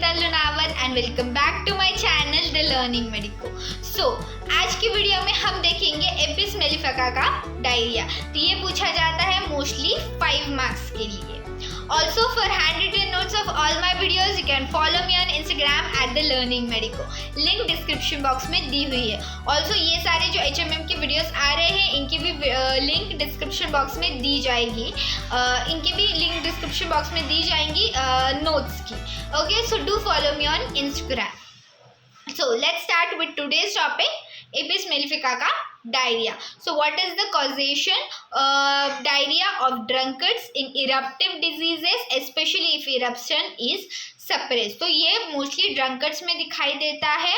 Ankita Lunawat and welcome back to my channel the learning medico. So आज की video में हम देखेंगे एपिस मेलिफिका का डायरिया। तो ये पूछा जाता है मोस्टली 5 मार्क्स के लिए। Also for handwritten notes of all my videos you can follow me on Instagram at the Learning Medico. Link description box में दी हुई है। Also ये सारे जो HMM के वीडियोस आ रहे हैं इनकी भी लिंक डिस्क्रिप्शन बॉक्स में दी जाएगी। इनकी भी लिंक डिस्क्रिप्शन बॉक्स में दी जाएंगी नोट्स की। Okay, so do follow me on Instagram. So let's start with today's topic, Apis mellifica का diarrhea. So what is the causation diarrhea of drunkards in eruptive diseases, especially if eruption is suppressed. तो ये mostly drunkards में दिखाई देता है।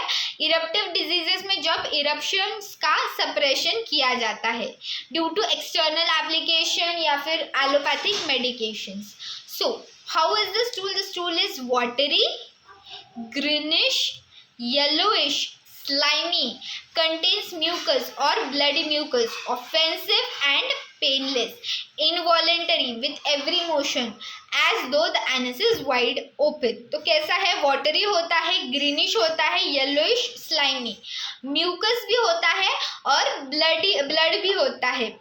Eruptive diseases में जब eruptions का सप्रेशन किया जाता है ड्यू टू एक्सटर्नल एप्लीकेशन या फिर allopathic medications. So how is the stool? The stool is watery, greenish, yellowish, slimy, contains mucus or bloody mucus, offensive and painless, involuntary with every motion as though the anus is wide open. तो कैसा है? Watery होता है, greenish होता है, yellowish, slimy, mucus भी होता है और ब्लड भी होता है,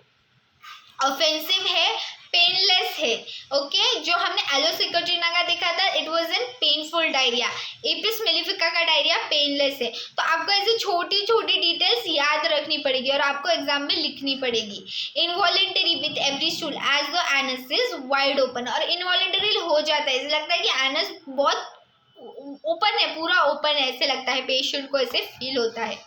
ऑफेंसिव है, पेनलेस है। ओके, जो हमने एलोसिकोट्रिना का देखा था it was an painful diarrhoea. Apis mellifica का डायरिया पेनलेस है। तो आपको ऐसे छोटी छोटी डिटेल्स याद रखनी पड़ेगी और आपको एग्जाम में लिखनी पड़ेगी। Involuntary with every stool as the anus is wide open, और इनवॉलेंटरी हो जाता है, ऐसे लगता है कि एनस बहुत ओपन है, पूरा ओपन है, ऐसे लगता है, पेशेंट को ऐसे फील होता है।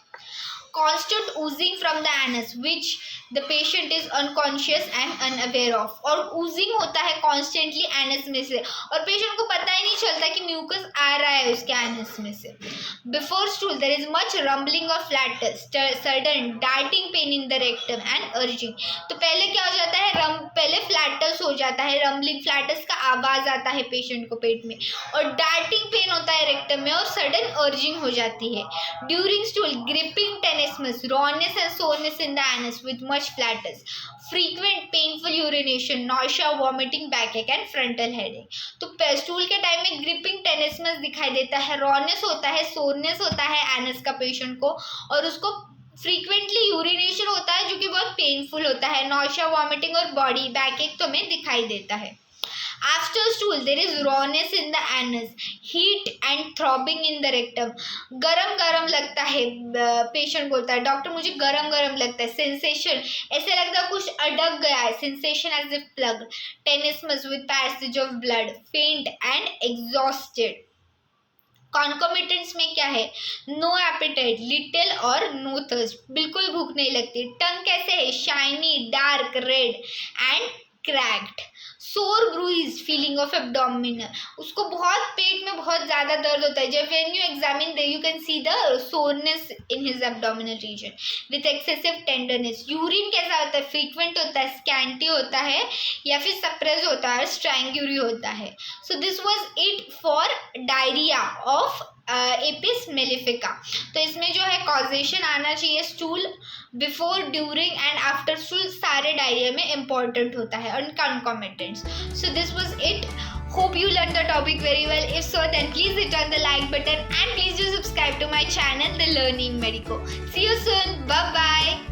Constant oozing from the anus which the patient is unconscious and unaware of, और oozing होता है constantly anus में से और पेशेंट को पता ही नहीं चलता कि म्यूकस आ रहा है उसके anus में से। Before stool there is much rumbling of flatus, sudden darting pain in the rectum and urging. तो पहले क्या हो जाता है? पहले फ्लैटस हो जाता है, रम्बलिंग, फ्लैटस का आवाज आता है पेशेंट को पेट में, और डार्टिंग पेन होता है रेक्टम में, और सडन अर्जिंग हो जाती है। During stool gripping tenesmus, rawness and soreness in the anus with much flatus, frequent painful urination, nausea, vomiting, backache and frontal headache. तो स्टूल के टाइम में ग्रिपिंग टेनेसमस दिखाई देता है, रॉनेस होता है, सोरनेस होता है एनस का पेशेंट को, और उसको फ्रीक्वेंटली यूरिनेशन होता है जो कि बहुत पेनफुल होता है, नॉशिया, वॉमिटिंग और बॉडी बैकएक तो हमें दिखाई देता है। After stool there is rawness in the anus, heat and throbbing in the rectum. गरम गरम लगता है, पेशेंट बोलता है डॉक्टर मुझे गरम गरम लगता है। सेंसेशन, ऐसे लगता है कुछ अटक गया है, sensation as if plug. Tenesmus with passage of blood, faint and exhausted. Concomitants में क्या है? नो एपेटाइट, लिटिल और नो थर्स्ट, बिल्कुल भूख नहीं लगती। टंग कैसे है? Shiny, dark red and cracked. Sore bruise feeling of abdominal, उसको बहुत पेट में बहुत ज़्यादा दर्द होता है। जब when you examine you can see the soreness in his abdominal region with excessive tenderness. Urine कैसा होता है? फ्रीक्वेंट होता है, स्कैंटी होता है या फिर सप्रेस होता है, स्ट्रैंग्यूरी होता है। So this was it for diarrhoea of apis mellifica. तो इसमें जो है कॉजेशन आना चाहिए, stool before, during and after stool सारे डायरिया में इंपॉर्टेंट होता है, और concomitants. So this was it. Hope you learned the topic very well. If so, then please hit on the like button and please do subscribe to my channel, The Learning Medico. See you soon. Bye bye.